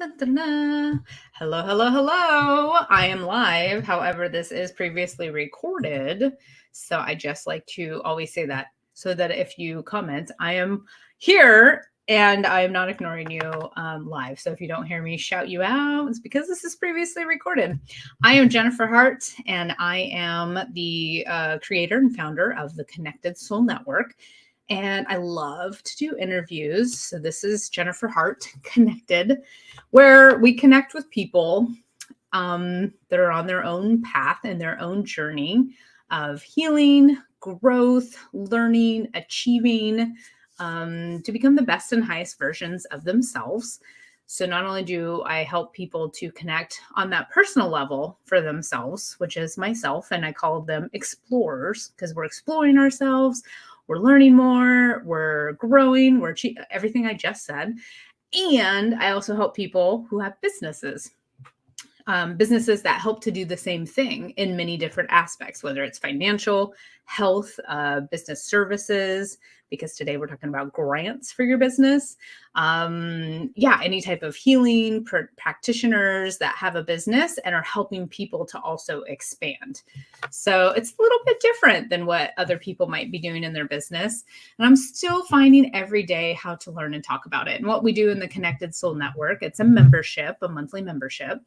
Dun, dun, dun. Hello, hello, hello. I am live. However, this is previously recorded. So I just like to always say that so that if you comment, I am here and I am not ignoring you live. So if you don't hear me shout you out, it's because this is previously recorded. I am Jennifer Hart, and I am the creator and founder of the Connected Soul Network. And I love to do interviews. So this is Jennifer Hart Connected, where we connect with people that are on their own path and their own journey of healing, growth, learning, achieving, to become the best and highest versions of themselves. So not only do I help people to connect on that personal level for themselves, which is myself, and I call them explorers because we're exploring ourselves, we're learning more, we're growing, we're everything I just said. And I also help people who have businesses. Businesses that help to do the same thing in many different aspects, whether it's financial, health, business services, because today we're talking about grants for your business. Any type of healing practitioners that have a business and are helping people to also expand. So it's a little bit different than what other people might be doing in their business. And I'm still finding every day how to learn and talk about it. And what we do in the Connected Soul Network, it's a membership, a monthly membership.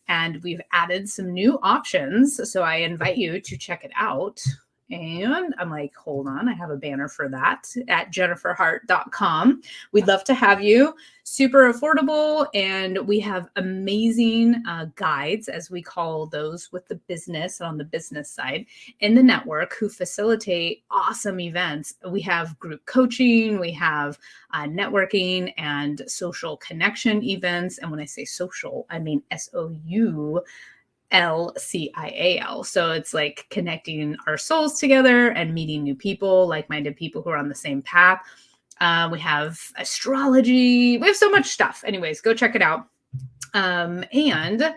And we've added some new options. So I invite you to check it out. And I'm like, hold on, I have a banner for that at jenniferhart.com. We'd love to have you. Super affordable. And we have amazing guides, as we call those with the business on the business side in the network, who facilitate awesome events. We have group coaching, we have networking and social connection events. And when I say social, I mean SOULCIAL. So it's like connecting our souls together and meeting new people, like-minded people who are on the same path. We have astrology. We have so much stuff. Anyways, go check it out. And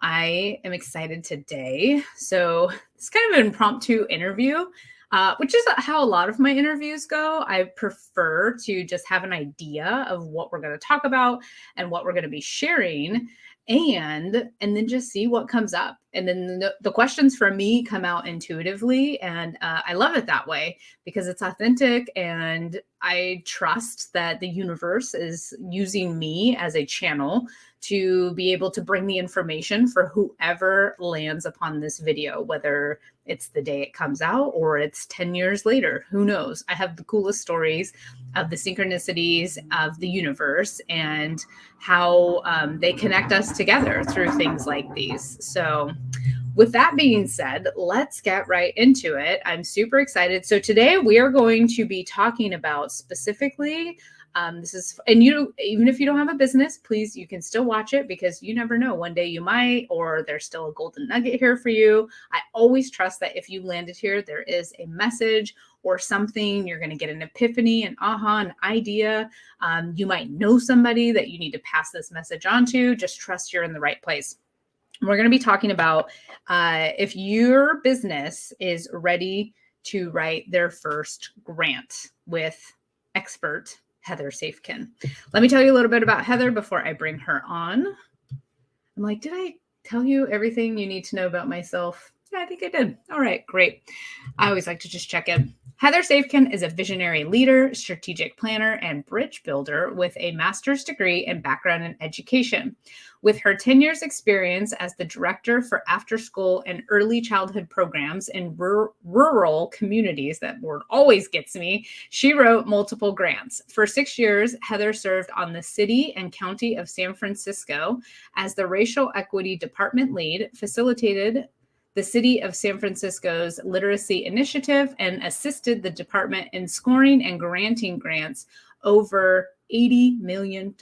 I am excited today. So it's kind of an impromptu interview, which is how a lot of my interviews go. I prefer to just have an idea of what we're going to talk about and what we're going to be sharing, and then just see what comes up. And then the questions from me come out intuitively. And I love it that way because it's authentic. And I trust that the universe is using me as a channel to be able to bring the information for whoever lands upon this video, whether it's the day it comes out or it's 10 years later. Who knows? I have the coolest stories of the synchronicities of the universe and how they connect us together through things like these. So with that being said, let's get right into it. I'm super excited. So today we are going to be talking about specifically even if you don't have a business, please, you can still watch it because you never know. One day you might, or there's still a golden nugget here for you. I always trust that if you landed here, there is a message or something. You're going to get an epiphany, an aha, an idea. You might know somebody that you need to pass this message on to. Just trust you're in the right place. We're going to be talking about if your business is ready to write their first grant with expert Heather Safken. Let me tell you a little bit about Heather before I bring her on. I'm like, did I tell you everything you need to know about myself? Yeah, I think I did. All right, great. I always like to just check in. Heather Safken is a visionary leader, strategic planner, and bridge builder with a master's degree and background in education. With her 10 years experience as the director for Afterschool and Early Childhood programs in rural communities, that word always gets me, she wrote multiple grants. For 6 years, Heather served on the city and county of San Francisco as the racial equity department lead, facilitated the City of San Francisco's literacy initiative, and assisted the department in scoring and granting grants over $80 million.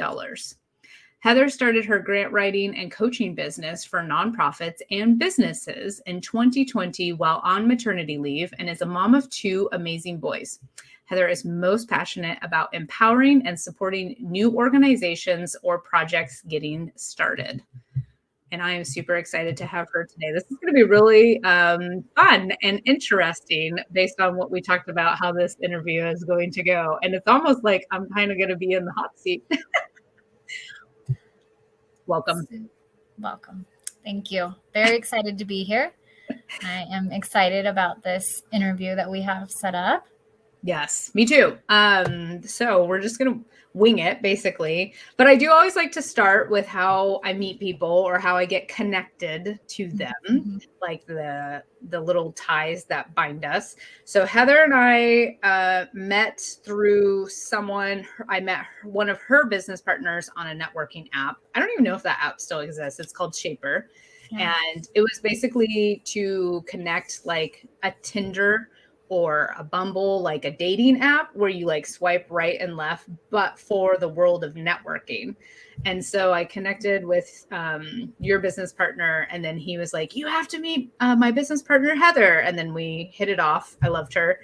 Heather started her grant writing and coaching business for nonprofits and businesses in 2020 while on maternity leave, and is a mom of 2 amazing boys. Heather is most passionate about empowering and supporting new organizations or projects getting started. And I am super excited to have her today. This is going to be really fun and interesting based on what we talked about, how this interview is going to go. And it's almost like I'm kind of going to be in the hot seat. welcome. Welcome. Thank you. Very excited to be here. I am excited about this interview that we have set up. Yes, me too. So we're just going to wing it basically, but I do always like to start with how I meet people or how I get connected to them, like the little ties that bind us. So Heather and I met through someone. I met one of her business partners on a networking app. I don't even know if that app still exists. It's called Shaper. Yeah. And it was basically to connect like a Tinder or a Bumble, like a dating app where you like swipe right and left, but for the world of networking. And so I connected with your business partner, and then he was like, you have to meet my business partner, Heather. And then we hit it off. I loved her.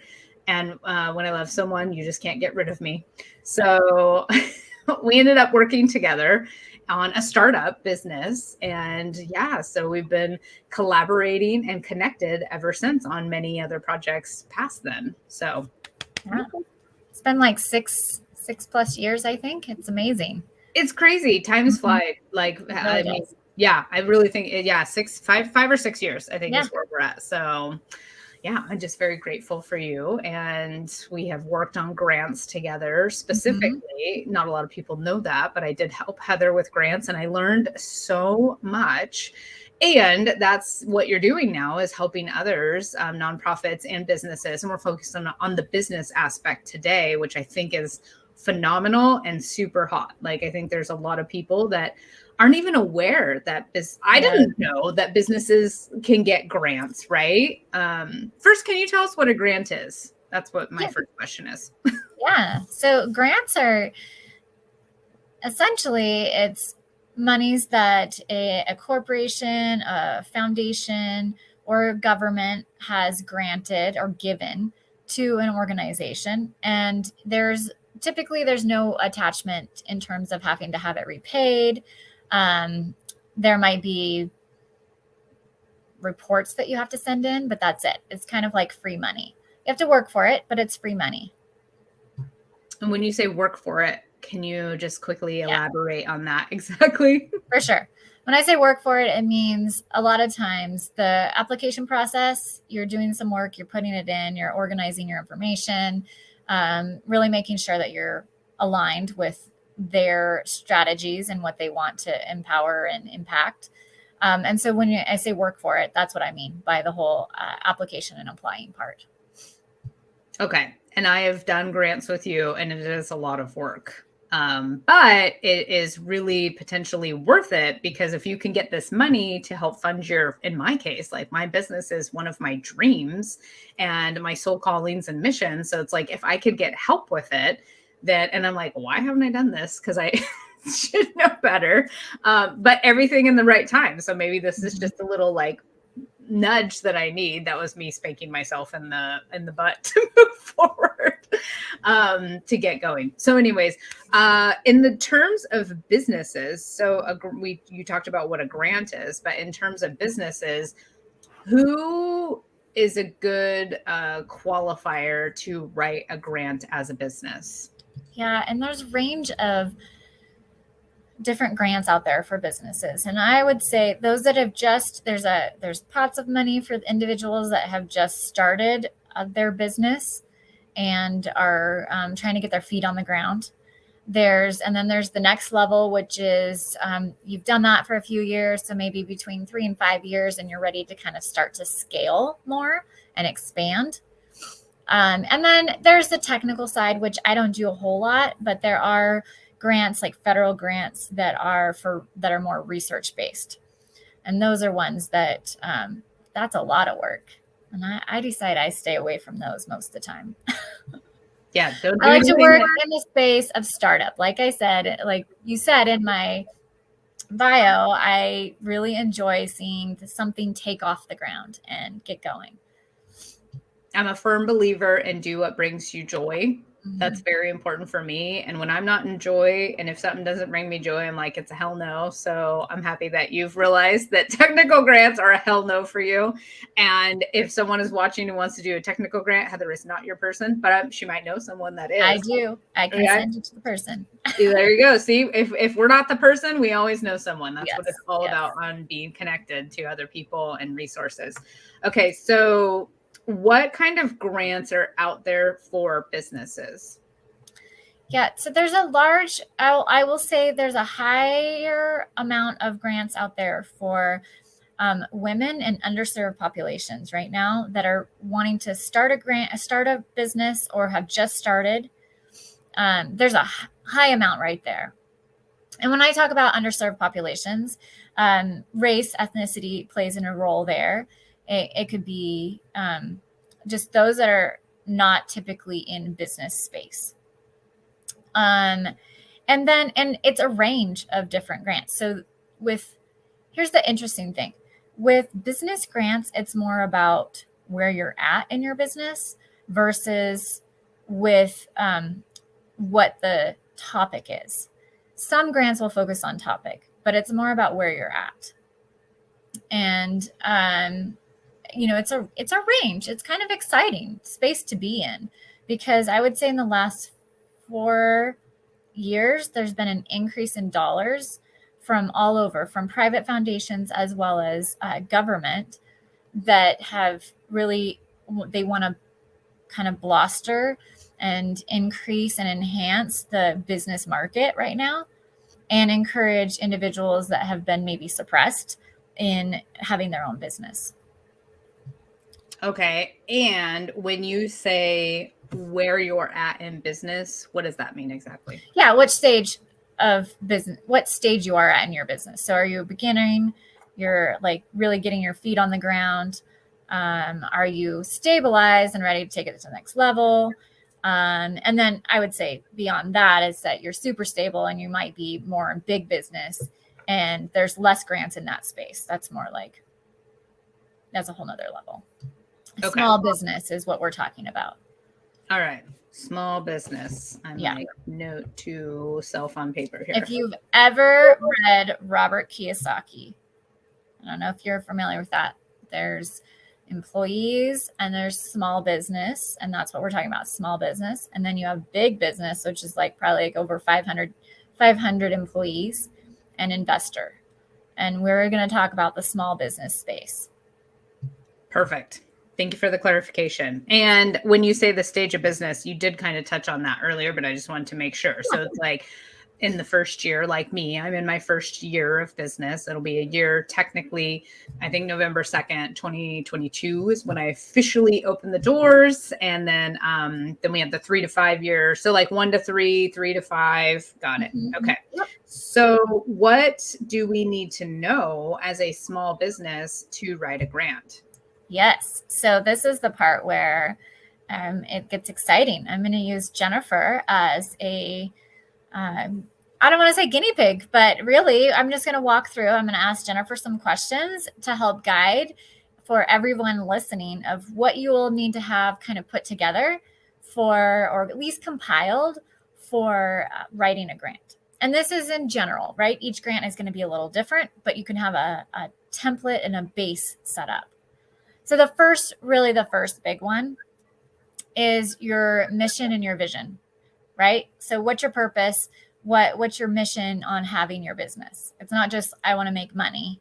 And when I love someone, you just can't get rid of me. So we ended up working together on a startup business. And yeah, so we've been collaborating and connected ever since on many other projects past then. So yeah. It's been like six plus years, I think. It's amazing. It's crazy. Time's fly. Like, really I mean, yeah, I really think, 5 or 6 years, I think is where we're at. So yeah, I'm just very grateful for you. And we have worked on grants together specifically. Not a lot of people know that, but I did help Heather with grants and I learned so much. And that's what you're doing now is helping others, nonprofits and businesses. And we're focused on the business aspect today, which I think is phenomenal and super hot. Like, I think there's a lot of people that aren't even aware that I didn't know that businesses can get grants, right? First, can you tell us what a grant is? That's what my first question is. Yeah. So grants are essentially, it's monies that a corporation, a foundation, or government has granted or given to an organization. And typically there's no attachment in terms of having to have it repaid. There might be reports that you have to send in, but that's it. It's kind of like free money. You have to work for it, but it's free money. And when you say work for it, can you just quickly elaborate on that exactly? For sure. When I say work for it, it means a lot of times the application process, you're doing some work, you're putting it in, you're organizing your information, really making sure that you're aligned with their strategies and what they want to empower and impact. And so when I say work for it, that's what I mean by the whole application and applying part. Okay. And I have done grants with you and it is a lot of work. But it is really potentially worth it because if you can get this money to help fund in my case, like my business is one of my dreams and my soul callings and missions. So it's like, if I could get help with it, and I'm like, why haven't I done this? Because I should know better. But everything in the right time. So maybe this is just a little like nudge that I need. That was me spanking myself in the butt to move forward, to get going. So anyways, in the terms of businesses, so you talked about what a grant is, but in terms of businesses, who is a good qualifier to write a grant as a business? Yeah, and there's a range of different grants out there for businesses. And I would say those that have there's pots of money for the individuals that have just started their business and are trying to get their feet on the ground. And then there's the next level, which is you've done that for a few years. So maybe between 3 and 5 years, and you're ready to kind of start to scale more and expand. And then there's the technical side, which I don't do a whole lot, but there are grants like federal grants that are more research based. And those are ones that that's a lot of work. And I decide I stay away from those most of the time. Yeah. I like to work in the space of startup. Like I said, like you said in my bio, I really enjoy seeing something take off the ground and get going. I'm a firm believer in do what brings you joy. That's very important for me. And when I'm not in joy, and if something doesn't bring me joy, I'm like, it's a hell no. So I'm happy that you've realized that technical grants are a hell no for you. And if someone is watching and wants to do a technical grant, Heather is not your person, but she might know someone that is. I do. I can send it to the person. There you go. See, if we're not the person, we always know someone. That's what it's all Yes. about, on being connected to other people and resources. Okay, so what kind of grants are out there for businesses? Yeah, so there's a large, I will say there's a higher amount of grants out there for women and underserved populations right now that are wanting to start a business or have just started. There's a high amount right there. And when I talk about underserved populations, race, ethnicity plays in a role there. It could be just those that are not typically in business space. And it's a range of different grants. So here's the interesting thing. With business grants, it's more about where you're at in your business versus with what the topic is. Some grants will focus on topic, but it's more about where you're at. And it's a range. It's kind of exciting space to be in, because I would say in the last 4 years, there's been an increase in dollars from all over, from private foundations as well as government, that have really, they want to kind of bluster and increase and enhance the business market right now, and encourage individuals that have been maybe suppressed in having their own business. Okay. And when you say where you're at in business, what does that mean exactly? Yeah. What stage you are at in your business. So are you beginning? You're like really getting your feet on the ground. Are you stabilized and ready to take it to the next level? And then I would say beyond that is that you're super stable and you might be more in big business, and there's less grants in that space. That's more like, that's a whole nother level. Okay. Small business is what we're talking about. All right. Small business. I'm going to note to self on paper here. If you've ever read Robert Kiyosaki, I don't know if you're familiar with that. There's employees and there's small business. And that's what we're talking about, small business. And then you have big business, which is like probably like over 500 employees, and investor. And we're going to talk about the small business space. Perfect. Thank you for the clarification. And when you say the stage of business, you did kind of touch on that earlier, but I just wanted to make sure. So it's like in the first year, like me, I'm in my first year of business. It'll be a year technically, I think November 2nd, 2022 is when I officially opened the doors. And then we have the 3 to 5 year. So like 1 to 3, 3 to 5. Got it. Okay. So what do we need to know as a small business to write a grant? Yes. So this is the part where it gets exciting. I'm going to use Jennifer as I don't want to say guinea pig, but really I'm just going to walk through. I'm going to ask Jennifer some questions to help guide for everyone listening of what you will need to have kind of put together for, or at least compiled for writing a grant. And this is in general, right? Each grant is going to be a little different, but you can have a template and a base set up. So the first big one is your mission and your vision, right? So what's your purpose? What's your mission on having your business? It's not just, I want to make money.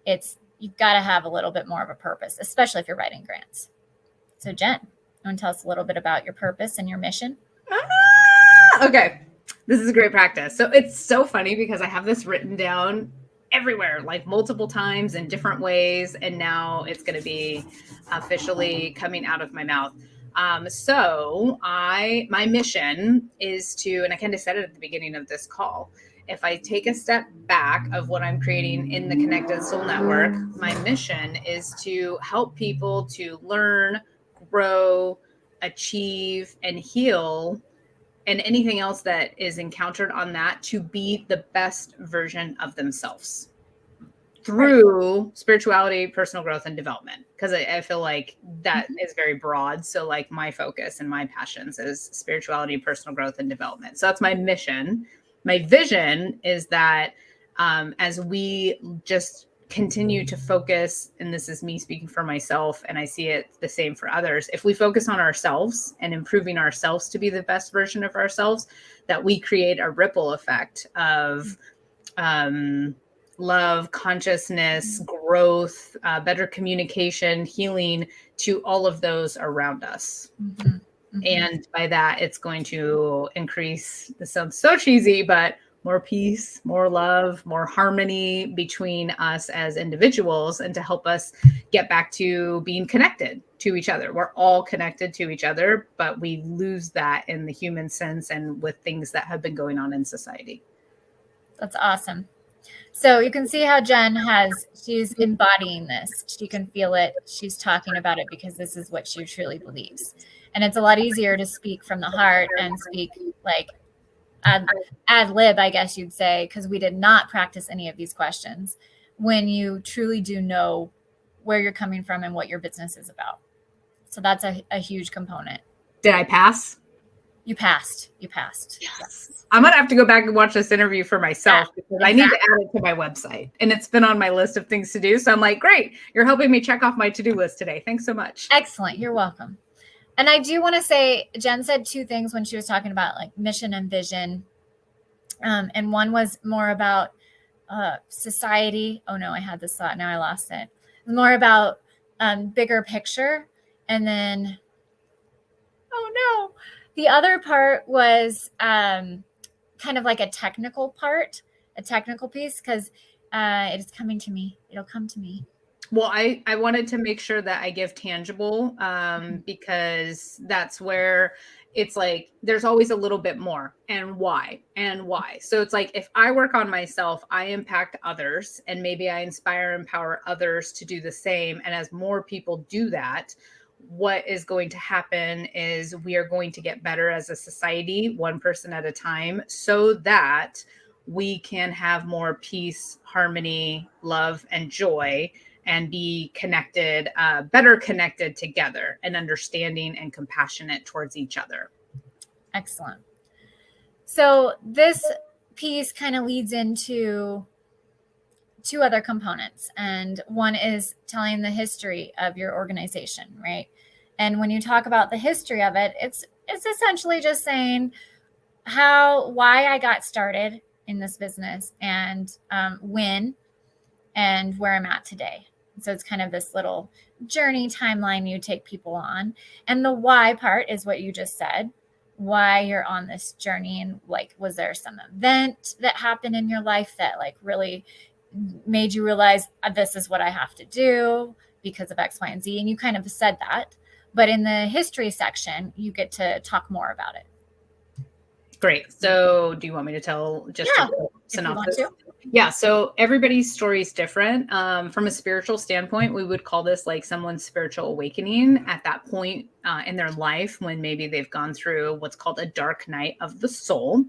You've got to have a little bit more of a purpose, especially if you're writing grants. So Jen, you want to tell us a little bit about your purpose and your mission? Okay. This is a great practice. So it's so funny because I have this written down everywhere, like multiple times in different ways. And now it's going to be officially coming out of my mouth. So my mission is to, and I kind of said it at the beginning of this call, if I take a step back of what I'm creating in the Connected Soul Network, my mission is to help people to learn, grow, achieve, and heal, and anything else that is encountered on that, to be the best version of themselves. through spirituality, personal growth, and development. Because I feel like that is very broad. So like my focus and my passions is spirituality, personal growth, and development. So that's my mission. My vision is that as we just continue to focus, and this is me speaking for myself, and I see it the same for others, if we focus on ourselves and improving ourselves to be the best version of ourselves, that we create a ripple effect of love, consciousness, growth, better communication, healing to all of those around us. And by that, it's going to increase, this sounds so cheesy, but more peace, more love, more harmony between us as individuals, and to help us get back to being connected to each other. We're all connected to each other, but we lose that in the human sense and with things that have been going on in society. That's awesome. So you can see how Jen she's embodying this. She can feel it. She's talking about it because this is what she truly believes. And it's a lot easier to speak from the heart and speak like ad lib, I guess you'd say, because we did not practice any of these questions, when you truly do know where you're coming from and what your business is about. So that's a huge component. Did I pass? You passed. Yes. I'm going to have to go back and watch this interview for myself because I need to add it to my website, and it's been on my list of things to do. So I'm like, great. You're helping me check off my to-do list today. Thanks so much. Excellent. You're welcome. And I do want to say, Jen said two things when she was talking about like mission and vision. And one was more about society. Oh no, I had this thought. Now I lost it. More about bigger picture. And then, oh no, the other part was kind of like a technical piece, because it is coming to me. It'll come to me. Well, I wanted to make sure that I give tangible because that's where it's like there's always a little bit more, and why. So it's like if I work on myself, I impact others, and maybe I inspire, empower others to do the same. And as more people do that, what is going to happen is we are going to get better as a society, one person at a time, so that we can have more peace, harmony, love, and joy, and be connected, better connected together, and understanding and compassionate towards each other. Excellent. So this piece kind of leads into two other components. And one is telling the history of your organization, right? And when you talk about the history of it, it's essentially just saying why I got started in this business, and when and where I'm at today. So it's kind of this little journey timeline you take people on. And the why part is what you just said, why you're on this journey. And like, was there some event that happened in your life that like really made you realize this is what I have to do because of X, Y, and Z? And you kind of said that. But in the history section, you get to talk more about it. Great. So do you want me to tell just a synopsis? Yeah. So everybody's story is different. From a spiritual standpoint, we would call this like someone's spiritual awakening at that point in their life when maybe they've gone through what's called a dark night of the soul,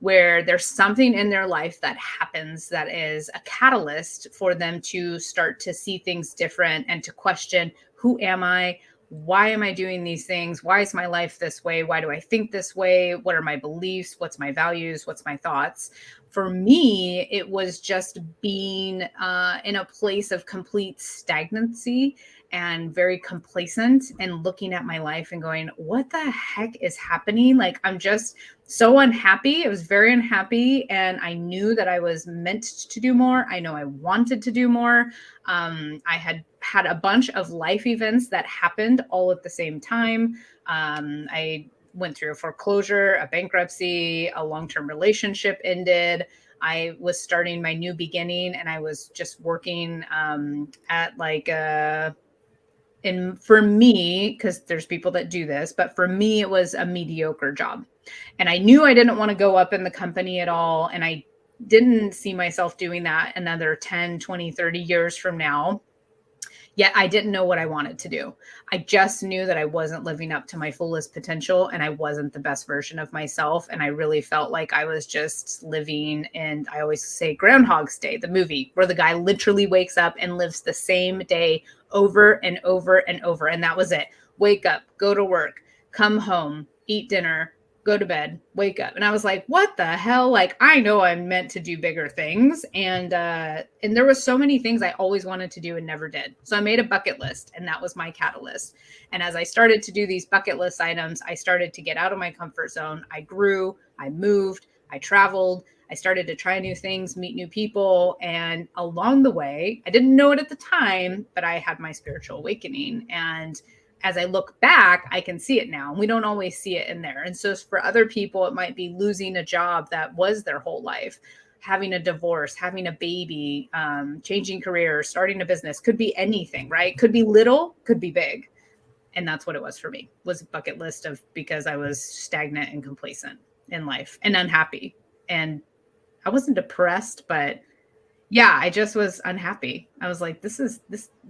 where there's something in their life that happens that is a catalyst for them to start to see things different and to question, who am I? Why am I doing these things? Why is my life this way? Why do I think this way? What are my beliefs? What's my values? What's my thoughts? For me, it was just being in a place of complete stagnancy and very complacent, and looking at my life and going, what the heck is happening? Like, I'm just so unhappy. I was very unhappy, and I knew that I was meant to do more. I know I wanted to do more. I had a bunch of life events that happened all at the same time. I went through a foreclosure, a bankruptcy, a long-term relationship ended. I was starting my new beginning, and I was just working at like and for me, because there's people that do this, but for me, it was a mediocre job. And I knew I didn't want to go up in the company at all. And I didn't see myself doing that another 10, 20, 30 years from now. Yet I didn't know what I wanted to do. I just knew that I wasn't living up to my fullest potential and I wasn't the best version of myself. And I really felt like I was just living in, I always say Groundhog's Day, the movie, where the guy literally wakes up and lives the same day over and over and over. And that was it. Wake up, go to work, come home, eat dinner, go to bed, wake up. And I was like, what the hell? Like, I know I'm meant to do bigger things. And there was so many things I always wanted to do and never did. So I made a bucket list, and that was my catalyst. And as I started to do these bucket list items, I started to get out of my comfort zone. I grew, I moved, I traveled, I started to try new things, meet new people. And along the way, I didn't know it at the time, but I had my spiritual awakening. And as I look back, I can see it now. We don't always see it in there. And so for other people, it might be losing a job that was their whole life, having a divorce, having a baby, changing careers, starting a business, could be anything, right? Could be little, could be big. And that's what it was for me, was a bucket list of, because I was stagnant and complacent in life and unhappy. And I wasn't depressed, but yeah, I just was unhappy. I was like, this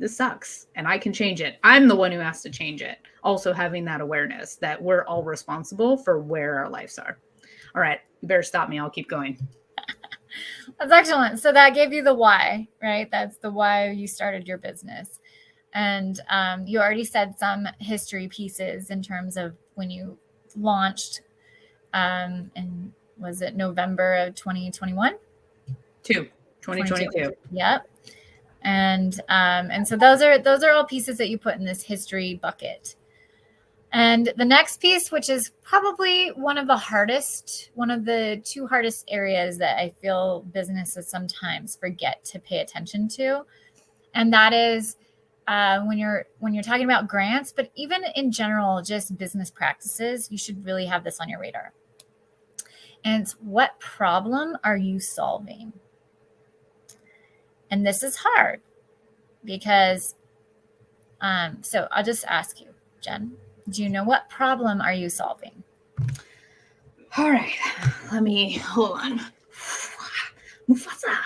sucks and I can change it. I'm the one who has to change it. Also having that awareness that we're all responsible for where our lives are. All right, you better stop me. I'll keep going. That's excellent. So that gave you the why, right? That's the why you started your business. And you already said some history pieces in terms of when you launched, and was it November of 2021? 2022. Yep. And so those are all pieces that you put in this history bucket. And the next piece, which is probably one of the two hardest areas that I feel businesses sometimes forget to pay attention to. And that is when you're talking about grants, but even in general, just business practices, you should really have this on your radar. And it's, what problem are you solving? And this is hard because, so I'll just ask you, Jen, do you know what problem are you solving? All right, let me, hold on. Mufasa.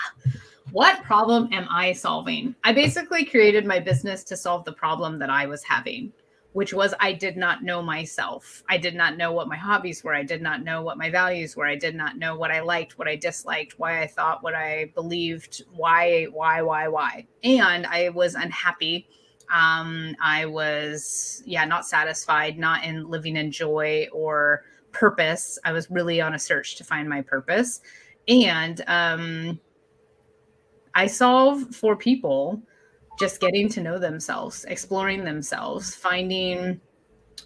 What problem am I solving? I basically created my business to solve the problem that I was having, which was I did not know myself. I did not know what my hobbies were. I did not know what my values were. I did not know what I liked, what I disliked, why I thought, what I believed, why. And I was unhappy. I was, not satisfied, not in living in joy or purpose. I was really on a search to find my purpose. And I solve for people just getting to know themselves, exploring themselves, finding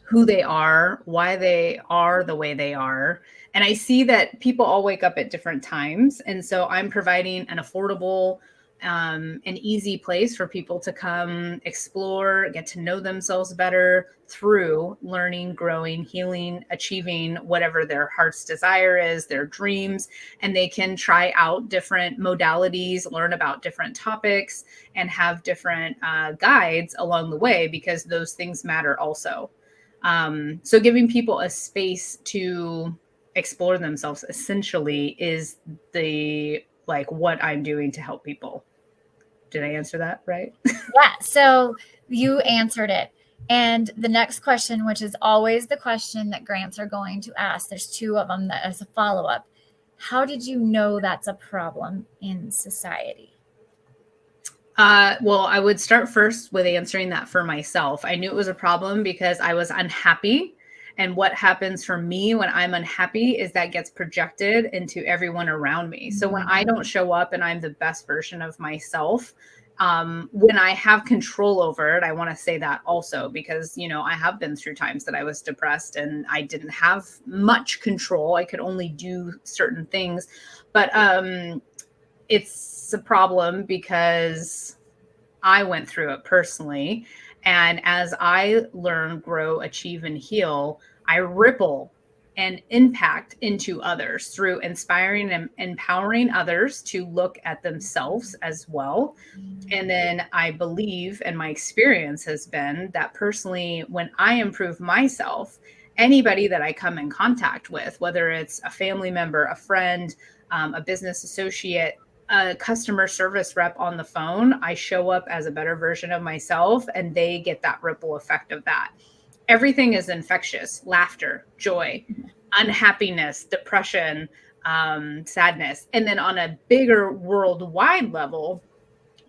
who they are, why they are the way they are. And I see that people all wake up at different times. And so I'm providing an affordable, an easy place for people to come explore, get to know themselves better through learning, growing, healing, achieving whatever their heart's desire is, their dreams. And they can try out different modalities, learn about different topics, and have different guides along the way, because those things matter also. So giving people a space to explore themselves essentially is what I'm doing to help people. Did I answer that right? Yeah. So you answered it. And the next question, which is always the question that grants are going to ask, there's two of them that as a follow-up. How did you know that's a problem in society? Well, I would start first with answering that for myself. I knew it was a problem because I was unhappy. And what happens for me when I'm unhappy is that gets projected into everyone around me. So when I don't show up and I'm the best version of myself, when I have control over it, I want to say that also because, I have been through times that I was depressed and I didn't have much control. I could only do certain things, but it's a problem because I went through it personally. And as I learn, grow, achieve, and heal, I ripple and impact into others through inspiring and empowering others to look at themselves as well. And then I believe, and my experience has been that personally, when I improve myself, anybody that I come in contact with, whether it's a family member, a friend, a business associate, a customer service rep on the phone, I show up as a better version of myself, and they get that ripple effect of that. Everything is infectious: laughter, joy, unhappiness, depression, sadness. And then on a bigger worldwide level,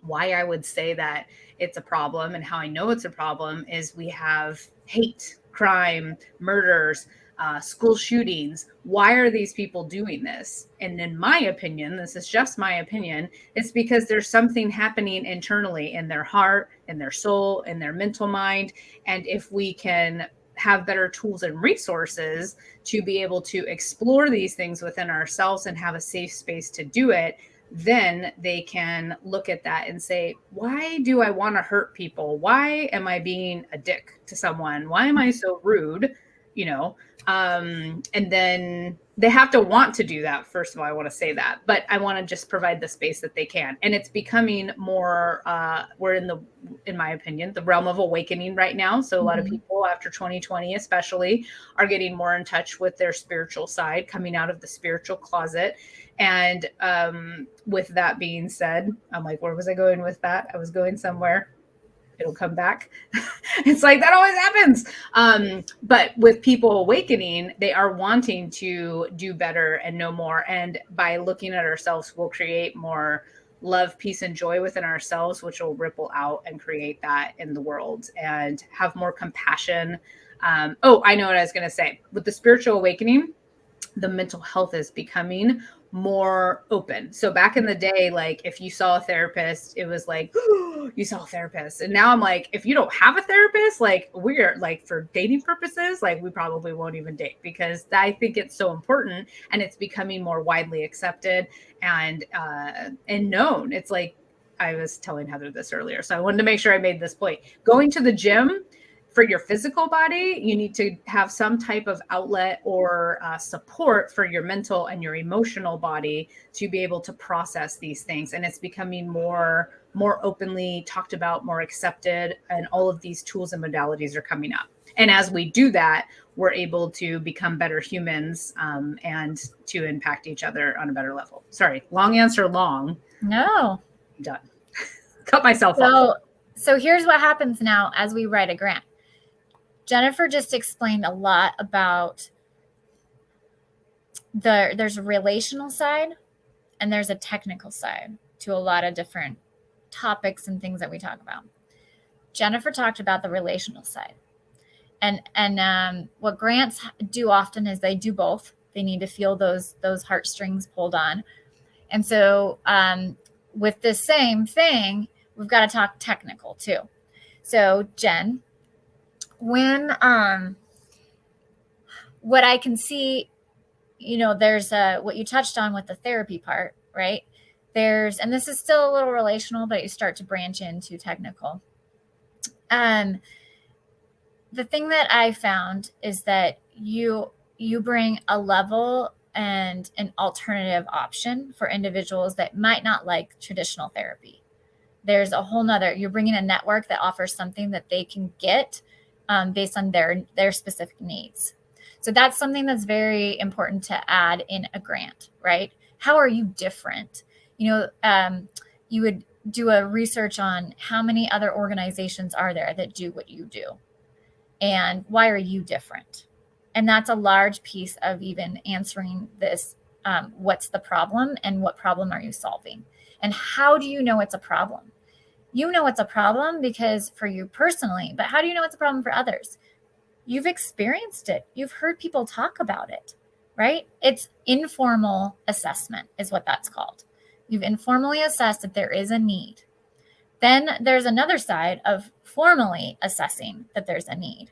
why I would say that it's a problem and how I know it's a problem is we have hate, crime, murders, school shootings. Why are these people doing this? And in my opinion, this is just my opinion, it's because there's something happening internally in their heart, in their soul, in their mental mind. And if we can have better tools and resources to be able to explore these things within ourselves and have a safe space to do it, then they can look at that and say, why do I want to hurt people? Why am I being a dick to someone? Why am I so rude? You know, and then they have to want to do that. First of all, I want to say that, but I want to just provide the space that they can. And it's becoming more, we're in my opinion, the realm of awakening right now. So a lot of people after 2020, especially, are getting more in touch with their spiritual side, coming out of the spiritual closet. And with that being said, I'm like, where was I going with that? I was going somewhere. It'll come back. It's like that always happens. But with people awakening, they are wanting to do better and know more. And by looking at ourselves, we'll create more love, peace, and joy within ourselves, which will ripple out and create that in the world and have more compassion. I know what I was going to say. With the spiritual awakening, the mental health is becoming more open. So back in the day, like if you saw a therapist, it was like, oh, you saw a therapist. And now I'm like, if you don't have a therapist, like we're like for dating purposes, like we probably won't even date, because I think it's so important and it's becoming more widely accepted and known. It's like, I was telling Heather this earlier, so I wanted to make sure I made this point. Going to the gym for your physical body, you need to have some type of outlet or support for your mental and your emotional body to be able to process these things. And it's becoming more openly talked about, more accepted, and all of these tools and modalities are coming up. And as we do that, we're able to become better humans and to impact each other on a better level. Sorry, long answer, long. No. Done. Cut myself off. So here's what happens now as we write a grant. Jennifer just explained a lot about there's a relational side and there's a technical side to a lot of different topics and things that we talk about. Jennifer talked about the relational side. And what grants do often is they do both. They need to feel those heartstrings pulled on. And so with the same thing, we've got to talk technical too. So Jen, when what I can see, there's what you touched on with the therapy part, right? And this is still a little relational, but you start to branch into technical. The thing that I found is that you bring a level and an alternative option for individuals that might not like traditional therapy. There's a whole nother, you're bringing a network that offers something that they can get based on their specific needs. So that's something that's very important to add in a grant, right? How are you different? You would do a research on how many other organizations are there that do what you do, and why are you different? And that's a large piece of even answering this. What's the problem and what problem are you solving? And how do you know it's a problem? You know it's a problem because for you personally, but how do you know it's a problem for others? You've experienced it. You've heard people talk about it, right? It's informal assessment is what that's called. You've informally assessed that there is a need. Then there's another side of formally assessing that there's a need.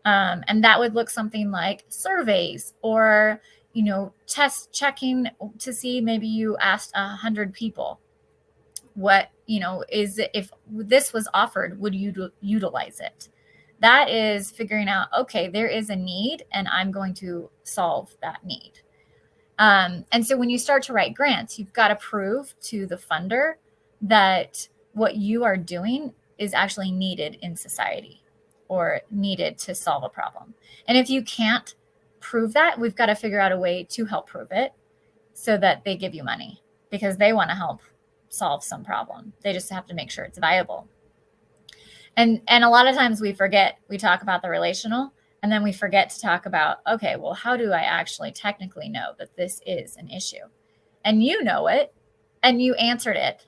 And that would look something like surveys or, test checking to see, maybe you asked 100 people, what, is if this was offered, would you utilize it? That is figuring out, okay, there is a need and I'm going to solve that need. And so when you start to write grants, you've got to prove to the funder that what you are doing is actually needed in society or needed to solve a problem. And if you can't prove that, we've got to figure out a way to help prove it so that they give you money. because they want to help solve some problem. They just have to make sure it's viable. And a lot of times we talk about the relational, and then we forget to talk about, okay, well, how do I actually technically know that this is an issue? And you know it, and you answered it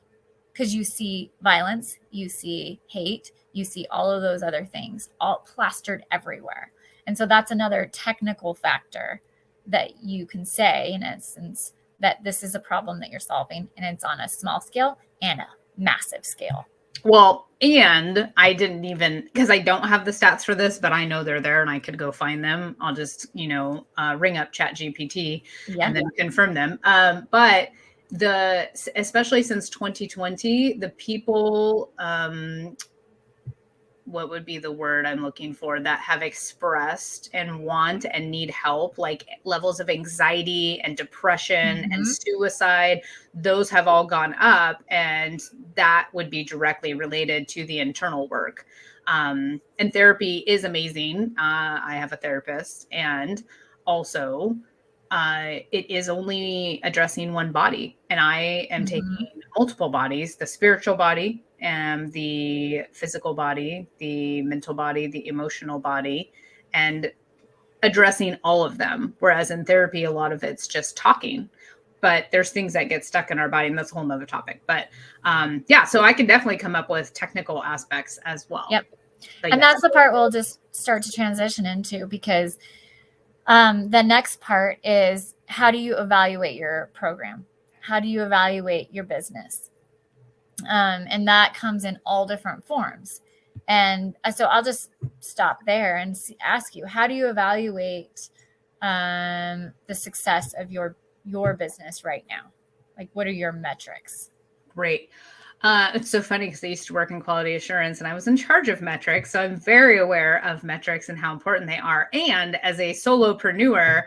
because you see violence, you see hate, you see all of those other things all plastered everywhere. And so that's another technical factor that you can say, in essence, that this is a problem that you're solving, and it's on a small scale and a massive scale. Well, and I didn't even, because I don't have the stats for this, but I know they're there and I could go find them. I'll just, ring up ChatGPT and then confirm them. But especially since 2020, the people, what would be the word I'm looking for, that have expressed and want and need help, like levels of anxiety and depression and suicide, those have all gone up. And that would be directly related to the internal work. And therapy is amazing. I have a therapist, and also it is only addressing one body. And I am taking multiple bodies, the spiritual body, and the physical body, the mental body, the emotional body, and addressing all of them. Whereas in therapy, a lot of it's just talking, but there's things that get stuck in our body, and that's a whole nother topic. But so I can definitely come up with technical aspects as well. Yep. And that's the part we'll just start to transition into, because the next part is, how do you evaluate your program? How do you evaluate your business? And that comes in all different forms. And so I'll just stop there and ask you, how do you evaluate the success of your business right now? Like, what are your metrics? Great. It's so funny because I used to work in quality assurance and I was in charge of metrics. So I'm very aware of metrics and how important they are. And as a solopreneur,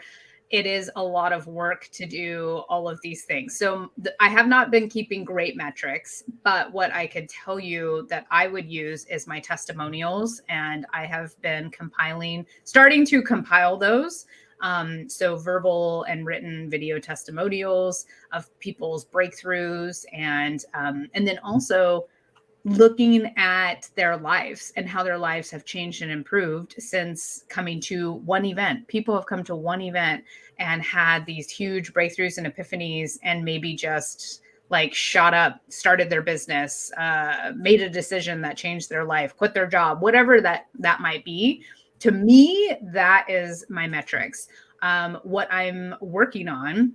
it is a lot of work to do all of these things. So I have not been keeping great metrics, but what I could tell you that I would use is my testimonials. And I have been starting to compile those. So verbal and written video testimonials of people's breakthroughs, and then also looking at their lives and how their lives have changed and improved since coming to one event. People have come to one event and had these huge breakthroughs and epiphanies, and maybe just like shot up, started their business, made a decision that changed their life, quit their job, whatever that might be. To me, that is my metrics. What I'm working on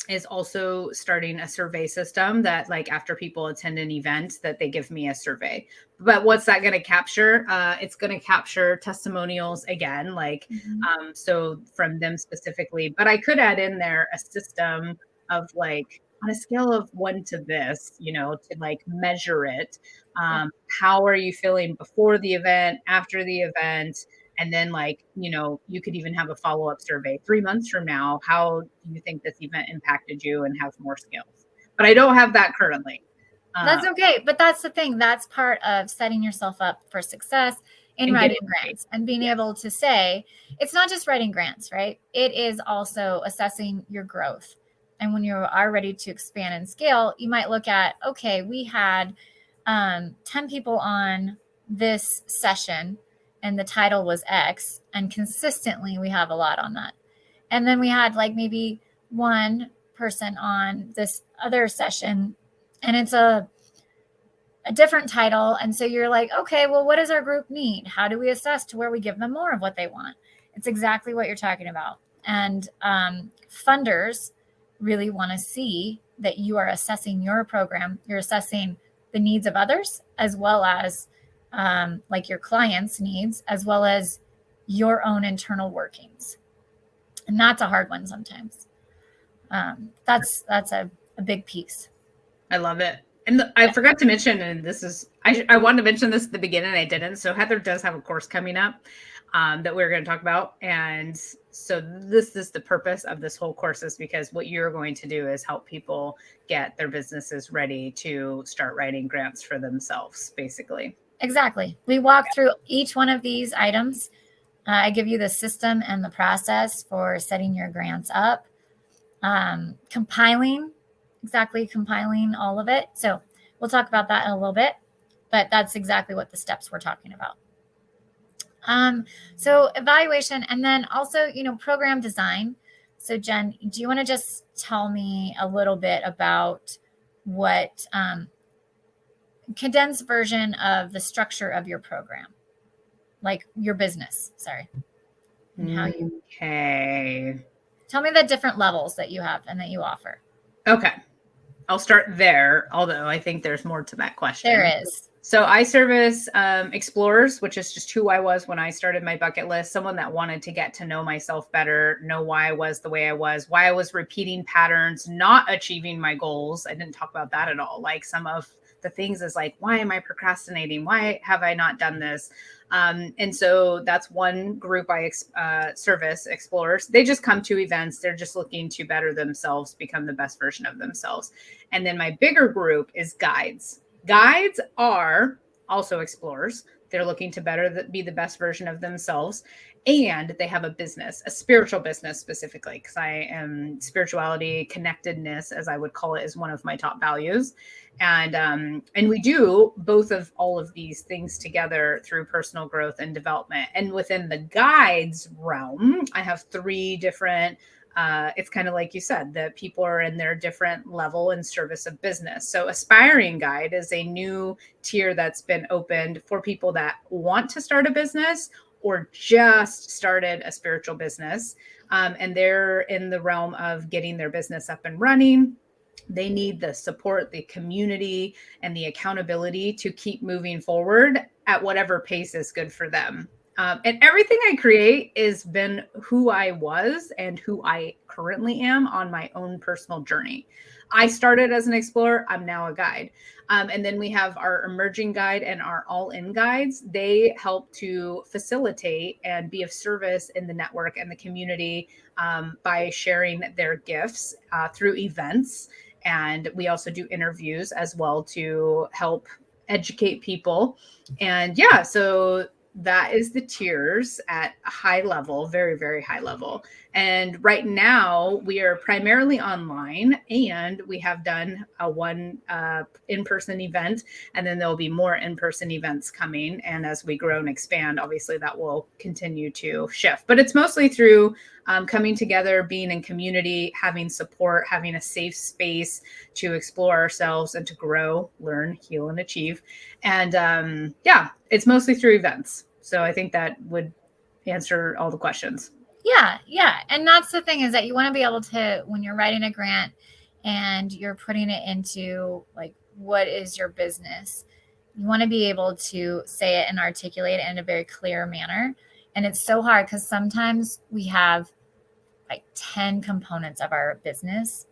is also starting a survey system that, like, after people attend an event, that they give me a survey. But what's that going to capture? It's going to capture testimonials again, like, so from them specifically. But I could add in there a system of, like, on a scale of 1 to this, to like measure it. How are you feeling before the event, after the event? And then, like, you could even have a follow-up survey 3 months from now. How do you think this event impacted you, and have more skills? But I don't have that currently. That's okay. But that's the thing. That's part of setting yourself up for success in writing grants, and being able to say, it's not just writing grants, right? It is also assessing your growth. And when you are ready to expand and scale, you might look at, okay, we had 10 people on this session, and the title was X, and consistently we have a lot on that. And then we had like maybe one person on this other session, and it's a different title. And so you're like, okay, well, what does our group need? How do we assess to where we give them more of what they want? It's exactly what you're talking about. And funders really want to see that you are assessing your program. You're assessing the needs of others, as well as like your clients' needs, as well as your own internal workings. And that's a hard one sometimes. That's a big piece. I love it. And I forgot to mention, and this is, I wanted to mention this at the beginning, I didn't. So Heather does have a course coming up that we're going to talk about. And so this is the purpose of this whole course, is because what you're going to do is help people get their businesses ready to start writing grants for themselves, basically. Exactly. We walk through each one of these items. I give you the system and the process for setting your grants up, compiling exactly compiling all of it. So we'll talk about that in a little bit, but that's exactly what the steps we're talking about. So evaluation, and then also, program design. So Jen, do you want to just tell me a little bit about what condensed version of the structure of your program, like your business, sorry, and how you tell me the different levels that you have and that you offer. Okay. I'll start there, although I think there's more to that question. There is. So I service explorers, which is just who I was when I started my bucket list, someone that wanted to get to know myself better, know why I was the way I was, why I was repeating patterns, not achieving my goals. I didn't talk about that at all. Like some of the things is like, why am I procrastinating? Why have I not done this? And so that's one group I service, explorers. They just come to events. They're just looking to better themselves, become the best version of themselves. And then my bigger group is guides. Guides are also explorers. They're looking to be the best version of themselves. And they have a business, a spiritual business specifically, because I am spirituality, connectedness, as I would call it, is one of my top values. And we do both of all of these things together through personal growth and development. And within the guides realm, I have 3 different it's kind of like you said, that people are in their different level and service of business. So aspiring guide is a new tier that's been opened for people that want to start a business or just started a spiritual business. And they're in the realm of getting their business up and running. They need the support, the community, and the accountability to keep moving forward at whatever pace is good for them. And everything I create has been who I was and who I currently am on my own personal journey. I started as an explorer. I'm now a guide. And then we have our emerging guide and our all-in guides. They help to facilitate and be of service in the network and the community by sharing their gifts through events. And we also do interviews as well to help educate people. And yeah, so that is the tiers at a high level, very, very high level. And right now we are primarily online, and we have done one in-person event, and then there'll be more in-person events coming. And as we grow and expand, obviously that will continue to shift, but it's mostly through coming together, being in community, having support, having a safe space to explore ourselves and to grow, learn, heal, and achieve. And yeah, it's mostly through events. So I think that would answer all the questions. Yeah. And that's the thing, is that you want to be able to, when you're writing a grant and you're putting it into like, what is your business? You want to be able to say it and articulate it in a very clear manner. And it's so hard because sometimes we have like 10 components of our business.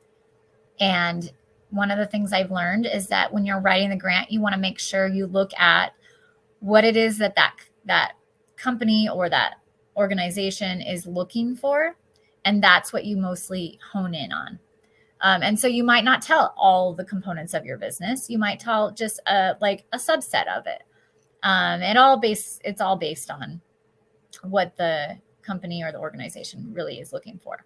And one of the things I've learned is that when you're writing the grant, you want to make sure you look at what it is that company or that organization is looking for. And that's what you mostly hone in on. And so you might not tell all the components of your business. You might tell just like a subset of it. It's all based on what the company or the organization really is looking for.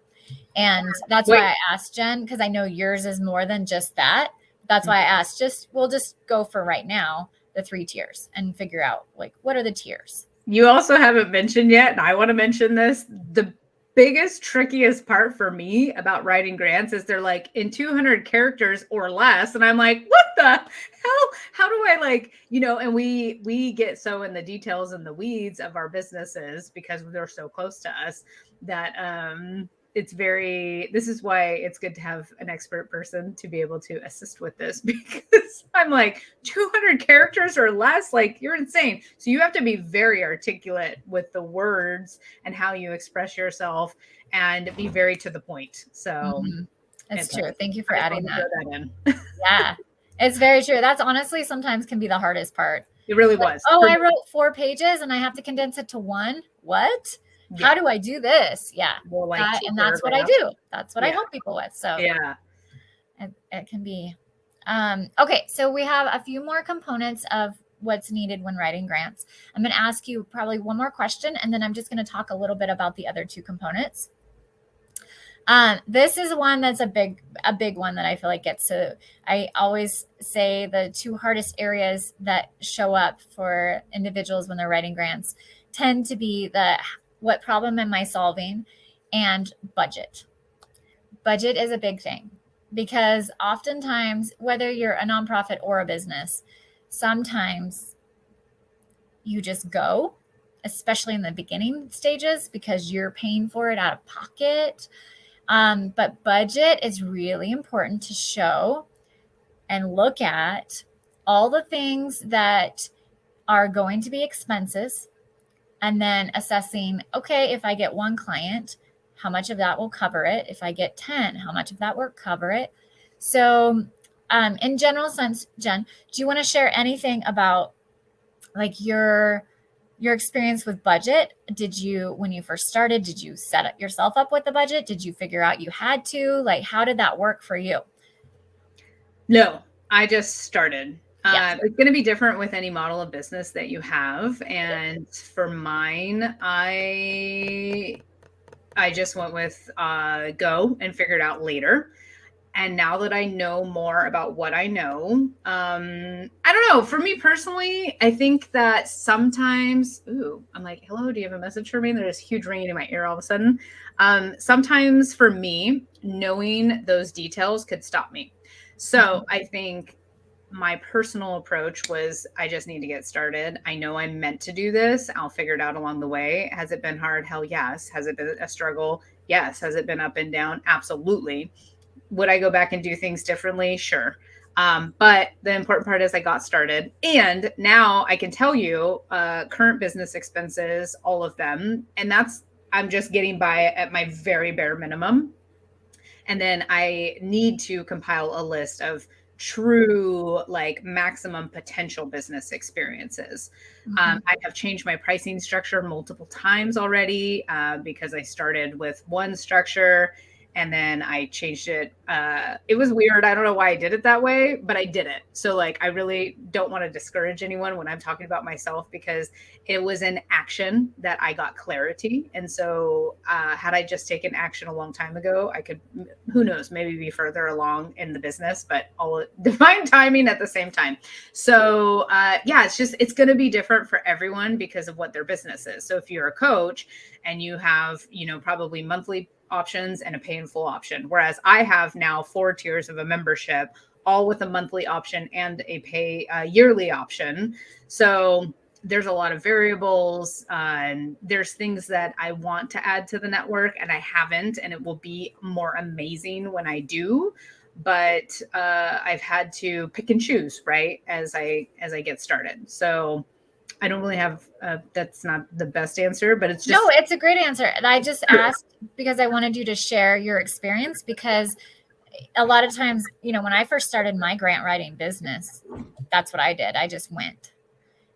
And that's why I asked Jen, because I know yours is more than just that. That's why I asked, we'll just go for right now, the 3 tiers, and figure out like, what are the tiers? You also haven't mentioned yet, and I want to mention this, the biggest, trickiest part for me about writing grants is they're like in 200 characters or less. And I'm like, what the hell? How do I and we get so in the details and the weeds of our businesses because they're so close to us that this is why it's good to have an expert person to be able to assist with this, because I'm like 200 characters or less, like you're insane. So you have to be very articulate with the words and how you express yourself and be very to the point. So It's true. Thank you for adding that in. Yeah, it's very true. That's honestly sometimes can be the hardest part. It really was. I wrote 4 pages and I have to condense it to 1. What? Yeah. How do I do this? Yeah. And that's what I do. That's what I help people with. So yeah, it can be. Okay. So we have a few more components of what's needed when writing grants. I'm going to ask you probably one more question, and then I'm just going to talk a little bit about the other 2 components. This is one that's a big one that I feel like gets to, I always say the two hardest areas that show up for individuals when they're writing grants tend to be the what problem am I solving and budget. Budget is a big thing because oftentimes, whether you're a nonprofit or a business, sometimes you just go, especially in the beginning stages, because you're paying for it out of pocket. But budget is really important to show and look at all the things that are going to be expenses, and then assessing, okay, if I get one client, how much of that will cover it? If I get 10, how much of that will cover it? So in general sense, Jen, do you want to share anything about like your experience with budget? Did you, when you first started, did you set up yourself up with the budget? Did you figure out you had to? Like, how did that work for you? No, I just started. Yeah. It's going to be different with any model of business that you have. And for mine, I just went with go and figured out later. And now that I know more about what I know, I don't know. For me personally, I think that sometimes, I'm like, hello, do you have a message for me? There's huge ringing in my ear all of a sudden. Sometimes for me, knowing those details could stop me. So I think my personal approach was I just need to get started. I know I'm meant to do this. I'll figure it out along the way. Has it been hard? Hell yes. Has it been a struggle? Yes. Has it been up and down? Absolutely. Would I go back and do things differently? Sure. But the important part is I got started. And now I can tell you current business expenses, all of them. And I'm just getting by at my very bare minimum. And then I need to compile a list of true, like maximum potential business experiences. I have changed my pricing structure multiple times already because I started with one structure and then I changed it. It was weird. I don't know why I did it that way, but I did it. So like, I really don't want to discourage anyone when I'm talking about myself because it was an action that I got clarity. And so had I just taken action a long time ago, I could, who knows, maybe be further along in the business, but all divine timing at the same time. So yeah, it's going to be different for everyone because of what their business is. So if you're a coach and you have, probably monthly options and a pay in full option. Whereas I have now 4 tiers of a membership, all with a monthly option and a pay yearly option. So there's a lot of variables. There's things that I want to add to the network and I haven't, and it will be more amazing when I do. But I've had to pick and choose, right, as I get started. So I don't really have, that's not the best answer, but it's just. No, it's a great answer. And I just asked because I wanted you to share your experience, because a lot of times, when I first started my grant writing business, that's what I did. I just went.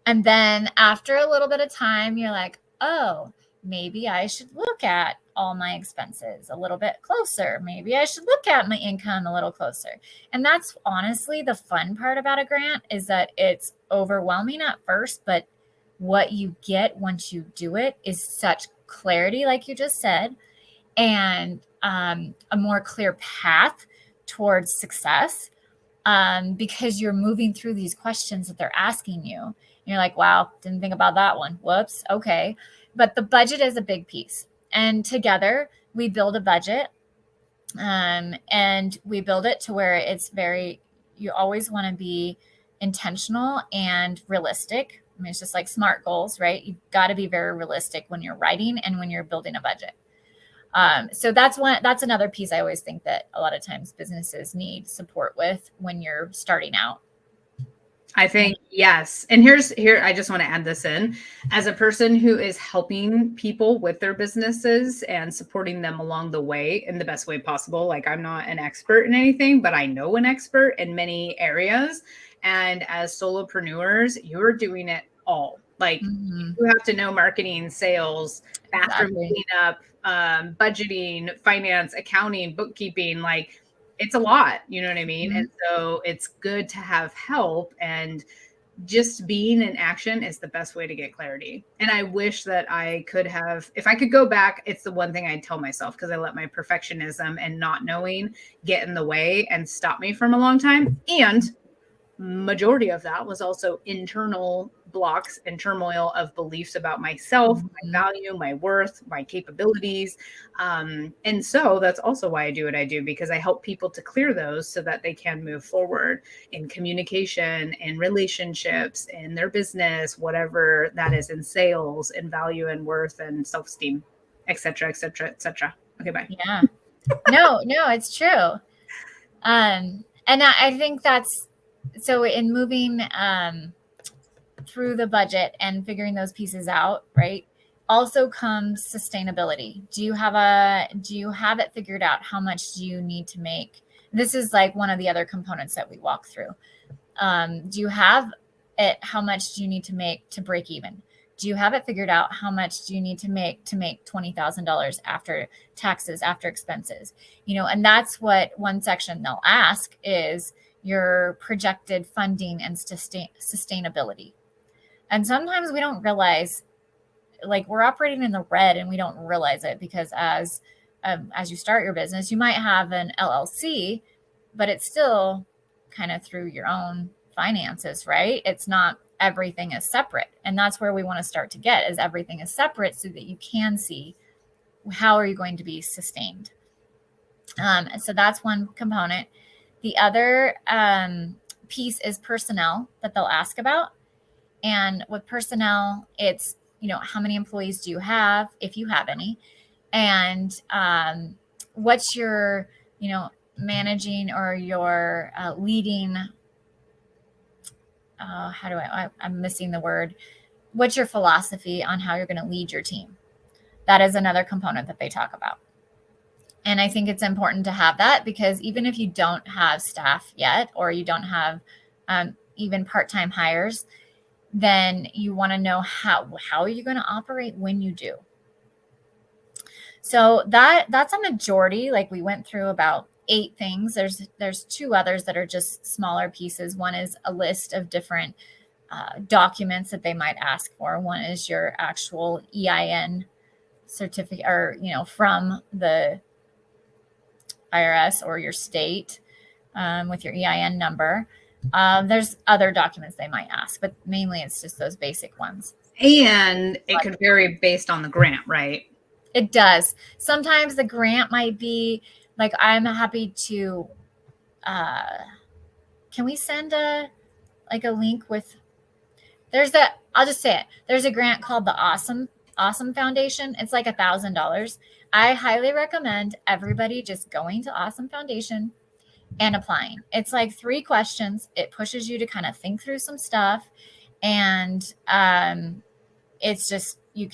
And then after a little bit of time, you're like, oh, maybe I should look at all my expenses a little bit closer. Maybe I should look at my income a little closer. And that's honestly the fun part about a grant, is that it's overwhelming at first, but what you get once you do it is such clarity, like you just said, and a more clear path towards success, because you're moving through these questions that they're asking you. And you're like, wow, didn't think about that one. Whoops. Okay. But the budget is a big piece. And together we build a budget, and we build it to where it's you always want to be intentional and realistic. I mean, it's just like SMART goals, right? You've got to be very realistic when you're writing and when you're building a budget. So that's another piece I always think that a lot of times businesses need support with when you're starting out. I think, yes. And here, I just want to add this in. As a person who is helping people with their businesses and supporting them along the way in the best way possible, like I'm not an expert in anything, but I know an expert in many areas. And as solopreneurs, you're doing it all. Like you have to know marketing, sales, bathroom cleanup, budgeting, finance, accounting, bookkeeping, like it's a lot, you know what I mean? And so it's good to have help. And just being in action is the best way to get clarity. And I wish that I could have, if I could go back, it's the one thing I'd tell myself, because I let my perfectionism and not knowing get in the way and stop me from a long time. And majority of that was also internal blocks and turmoil of beliefs about myself, my value, my worth, my capabilities. And so that's also why I do what I do, because I help people to clear those so that they can move forward in communication, in relationships, in their business, whatever that is, in sales, in value and worth and self-esteem, et cetera, et cetera, et cetera. Okay, bye. Yeah. No, it's true. And I think that's, so in moving through the budget and figuring those pieces out, right, also comes sustainability. Do you have it figured out? How much do you need to make? This is like one of the other components that we walk through. Do you have it? How much do you need to make to break even? Do you have it figured out? How much do you need to make $20,000 after taxes, after expenses? And that's what one section they'll ask is your projected funding and sustainability. And sometimes we don't realize, like, we're operating in the red and we don't realize it, because as you start your business, you might have an LLC, but it's still kind of through your own finances, right? It's not, everything is separate. And that's where we want to start to get, is everything is separate so that you can see how are you going to be sustained. So that's one component. The other piece is personnel that they'll ask about. And with personnel, it's, how many employees do you have, if you have any, and what's your, managing or your leading, I'm missing the word. What's your philosophy on how you're going to lead your team? That is another component that they talk about. And I think it's important to have that, because even if you don't have staff yet, or you don't have even part-time hires, then you want to know how are you going to operate when you do. So that's a majority. Like, we went through about 8 things. There's 2 others that are just smaller pieces. One is a list of different documents that they might ask for. One is your actual EIN certificate, or from the IRS or your state, with your EIN number. There's other documents they might ask, but mainly it's just those basic ones. And it could vary based on the grant, right? It does. Sometimes the grant might be like, I'm happy to, can we send a link with, I'll just say it. There's a grant called the Awesome Foundation. It's like $1,000. I highly recommend everybody just going to Awesome Foundation and applying. It's like 3 questions. It pushes you to kind of think through some stuff. And it's just, you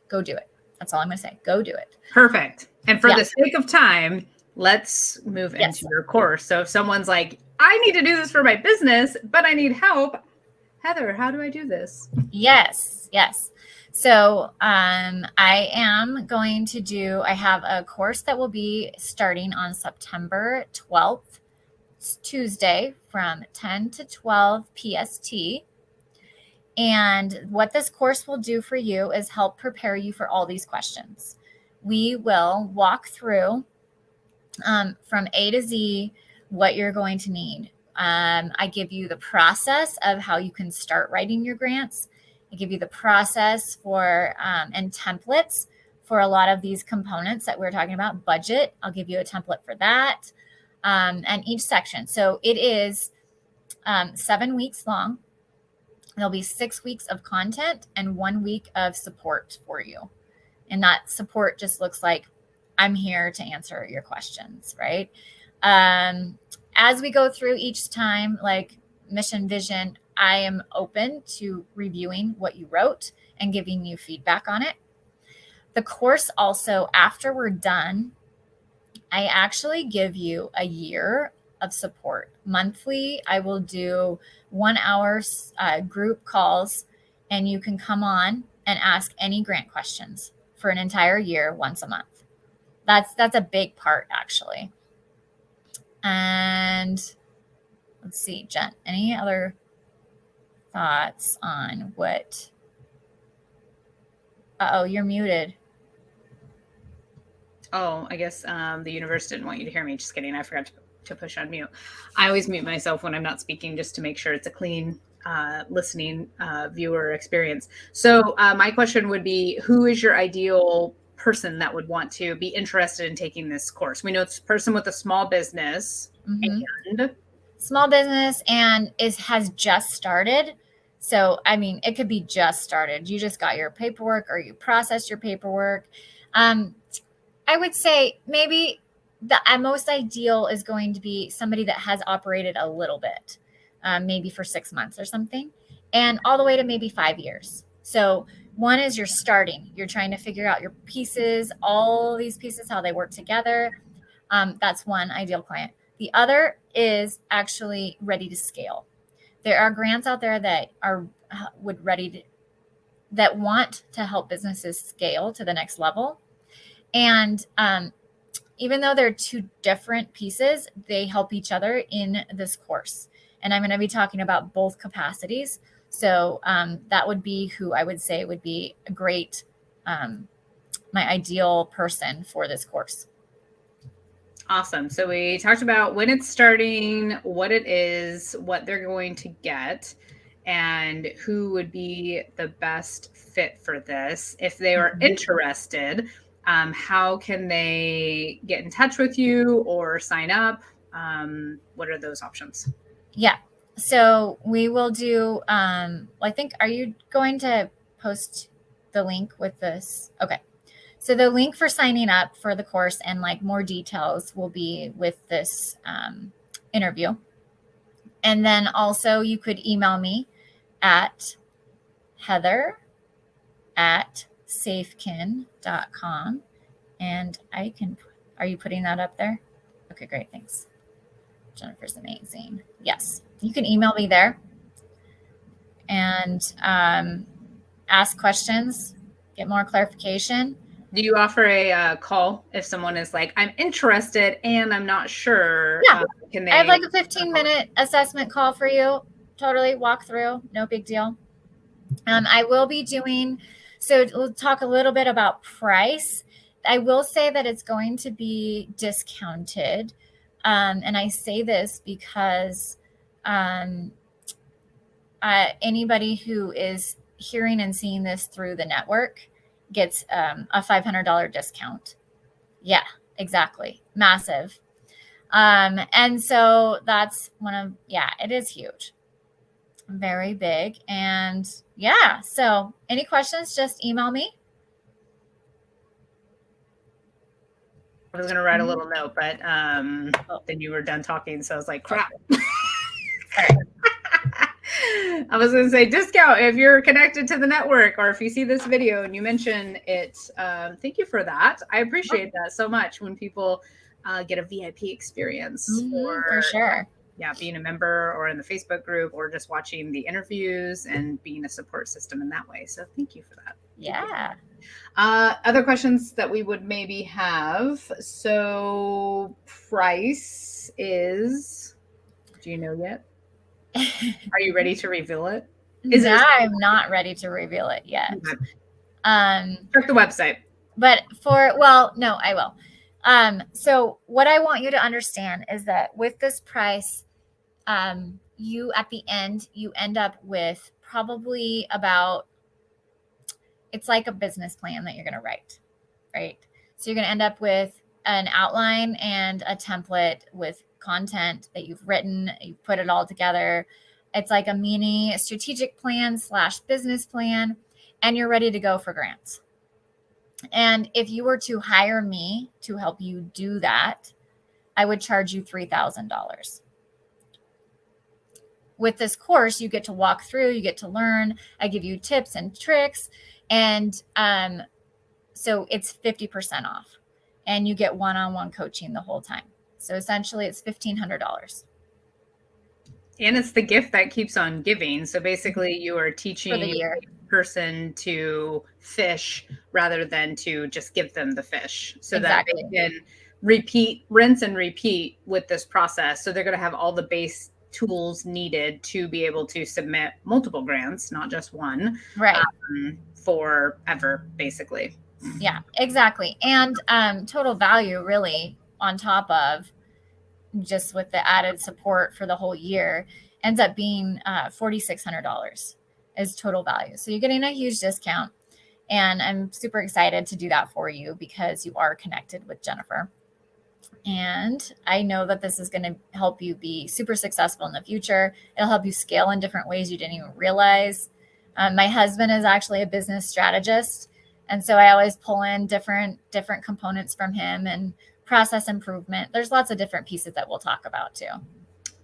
go do it. That's all I'm going to say. Go do it. Perfect. And for the sake of time, let's move into your course. So if someone's like, I need to do this for my business, but I need help, Heather, how do I do this? Yes. So I am going to I have a course that will be starting on September 12th. It's Tuesday from 10 to 12 PST. And what this course will do for you is help prepare you for all these questions. We will walk through from A to Z what you're going to need. I give you the process of how you can start writing your grants. I give you the process for and templates for a lot of these components that we're talking about. Budget, I'll give you a template for that, and each section. So it is 7 weeks long. There'll be 6 weeks of content and 1 week of support for you. And that support just looks like, I'm here to answer your questions, right? As we go through each time, like mission, vision, I am open to reviewing what you wrote and giving you feedback on it. The course also, after we're done, I actually give you a year of support. Monthly, I will do 1 hour group calls, and you can come on and ask any grant questions for an entire year, once a month. That's a big part, actually. And let's see, Jen, any other thoughts on what? Uh-oh, you're muted. Oh, I guess the universe didn't want you to hear me. Just kidding. I forgot to push on mute. I always mute myself when I'm not speaking just to make sure it's a clean listening viewer experience. So my question would be, who is your ideal person that would want to be interested in taking this course? We know it's a person with a small business and small business and has just started. So, I mean, it could be just started. You just got your paperwork or you processed your paperwork. I would say maybe the most ideal is going to be somebody that has operated a little bit, maybe for 6 months or something, and all the way to maybe 5 years. So one is you're starting, you're trying to figure out your pieces, all these pieces, how they work together. That's one ideal client. The other is actually ready to scale. There are grants out there that that want to help businesses scale to the next level. And even though they're two different pieces, they help each other in this course. And I'm going to be talking about both capacities. So that would be who I would say would be a great, my ideal person for this course. Awesome. So we talked about when it's starting, what it is, what they're going to get, and who would be the best fit for this. If they are interested, how can they get in touch with you or sign up? What are those options? Yeah. So we will do, I think, are you going to post the link with this? Okay. So the link for signing up for the course and like more details will be with this interview. And then also you could email me at heather@safken.com. And are you putting that up there? Okay, great. Thanks. Jennifer's amazing. Yes. You can email me there and ask questions, get more clarification. Do you offer a call if someone is like, I'm interested and I'm not sure? Yeah. I have like a 15-minute assessment call for you. Totally walk through. No big deal. I will be doing, so we'll talk a little bit about price. I will say that it's going to be discounted. And I say this because anybody who is hearing and seeing this through the network gets a $500 discount. Yeah, exactly. Massive. And so that's it is huge. Very big. And yeah, so any questions, just email me. I was going to write a little note, but then you were done talking. So I was like, crap. I was going to say discount if you're connected to the network or if you see this video and you mention it. Thank you for that. I appreciate that so much when people get a VIP experience. For sure. Yeah, being a member or in the Facebook group or just watching the interviews and being a support system in that way. So thank you for that. Yeah. Other questions that we would maybe have. So price is, do you know yet? Are you ready to reveal it? I'm not ready to reveal it yet. Okay. Check the website. But no, I will. So what I want you to understand is that with this price, you at the end, you end up with probably it's like a business plan that you're going to write, right? So you're going to end up with an outline and a template with content that you've written, you put it all together. It's like a mini strategic plan / business plan, and you're ready to go for grants. And if you were to hire me to help you do that, I would charge you $3,000. With this course, you get to walk through, you get to learn. I give you tips and tricks. And so it's 50% off. And you get one-on-one coaching the whole time. So essentially, it's $1,500. And it's the gift that keeps on giving. So basically, you are teaching a person to fish rather than to just give them the fish so that they can rinse and repeat with this process. So they're going to have all the base tools needed to be able to submit multiple grants, not just one, Right. forever, basically. Yeah, exactly. And total value really on top of just with the added support for the whole year ends up being $4,600 is total value. So you're getting a huge discount. And I'm super excited to do that for you because you are connected with Jennifer. And I know that this is going to help you be super successful in the future. It'll help you scale in different ways you didn't even realize. My husband is actually a business strategist. And so I always pull in different components from him and process improvement. There's lots of different pieces that we'll talk about too.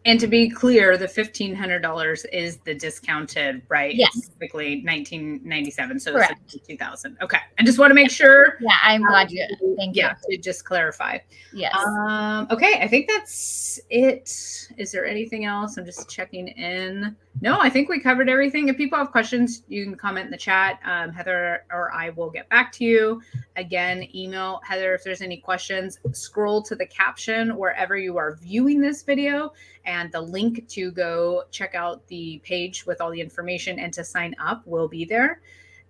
And to be clear, the $1,500 is the discounted, right? Yes. It's typically $1,997, so Correct. it's $2,000. Okay, I just want to make sure. Yeah, I'm glad you. Thank you. Yeah, to just clarify. Yes. Okay, I think that's it. Is there anything else? I'm just checking in. No, I think we covered everything. If people have questions, you can comment in the chat. Heather or I will get back to you. Again, email Heather if there's any questions. Scroll to the caption wherever you are viewing this video, and the link to go check out the page with all the information and to sign up will be there.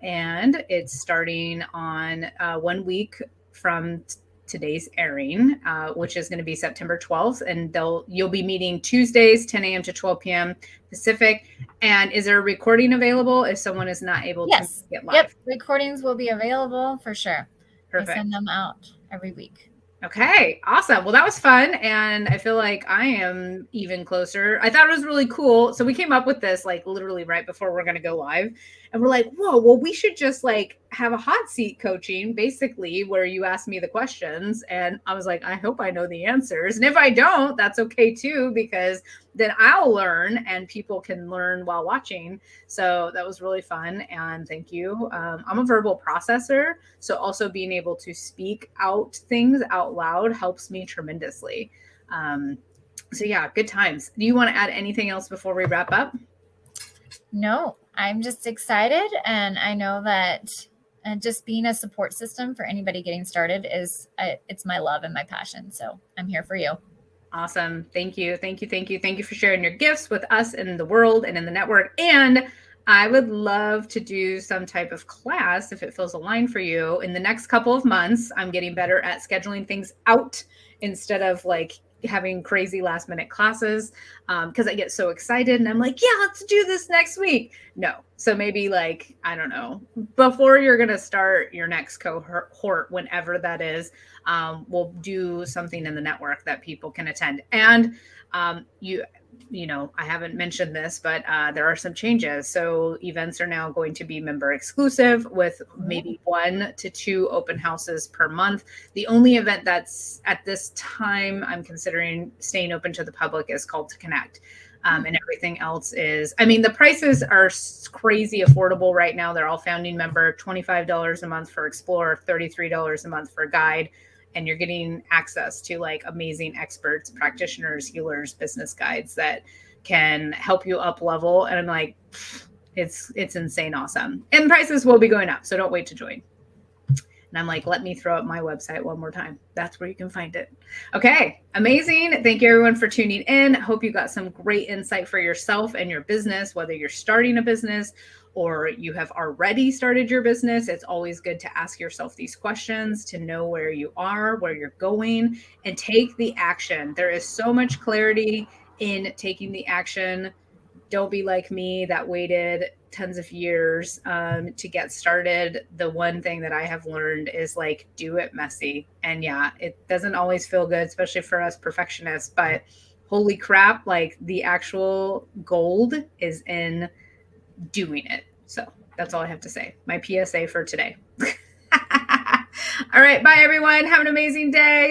And it's starting on 1 week from today's airing, which is going to be September 12th. And you'll be meeting Tuesdays, 10 a.m. to 12 p.m. Pacific. And is there a recording available if someone is not able to get live? Yep, recordings will be available for sure. Perfect. I send them out every week. Okay, awesome. Well, that was fun. And I feel like I am even closer. I thought it was really cool. So we came up with this like literally right before we're going to go live. And we're like, whoa, well, we should just like have a hot seat coaching, basically, where you ask me the questions. And I was like, I hope I know the answers. And if I don't, that's okay too, because then I'll learn and people can learn while watching. So that was really fun. And thank you. I'm a verbal processor. So also being able to speak out things out loud helps me tremendously. So yeah, good times. Do you want to add anything else before we wrap up? No, I'm just excited. And I know that just being a support system for anybody getting started it's my love and my passion. So I'm here for you. Awesome. Thank you. Thank you. Thank you. Thank you for sharing your gifts with us in the world and in the network. And I would love to do some type of class if it feels aligned for you in the next couple of months. I'm getting better at scheduling things out instead of like having crazy last minute classes because I get so excited and I'm like, yeah, let's do this next week. No. So maybe like, I don't know, before you're going to start your next cohort, whenever that is, we'll do something in the network that people can attend. And you know, I haven't mentioned this, but there are some changes. So events are now going to be member exclusive with maybe 1 to 2 open houses per month. The only event that's at this time I'm considering staying open to the public is called To Connect. And everything else is, I mean, the prices are crazy affordable right now. They're all founding member, $25 a month for Explore, $33 a month for Guide. And you're getting access to like amazing experts, practitioners, healers, business guides that can help you up level. And I'm like, it's insane awesome. And prices will be going up. So don't wait to join. And I'm like, let me throw up my website one more time. That's where you can find it. Okay, amazing. Thank you everyone for tuning in. Hope you got some great insight for yourself and your business, whether you're starting a business or you have already started your business. It's always good to ask yourself these questions to know where you are, where you're going, and take the action. There is so much clarity in taking the action. Don't be like me that waited tons of years to get started. The one thing that I have learned is like, do it messy. And yeah, it doesn't always feel good, especially for us perfectionists, but holy crap, like the actual gold is in doing it. So that's all I have to say. My PSA for today. All right. Bye everyone. Have an amazing day.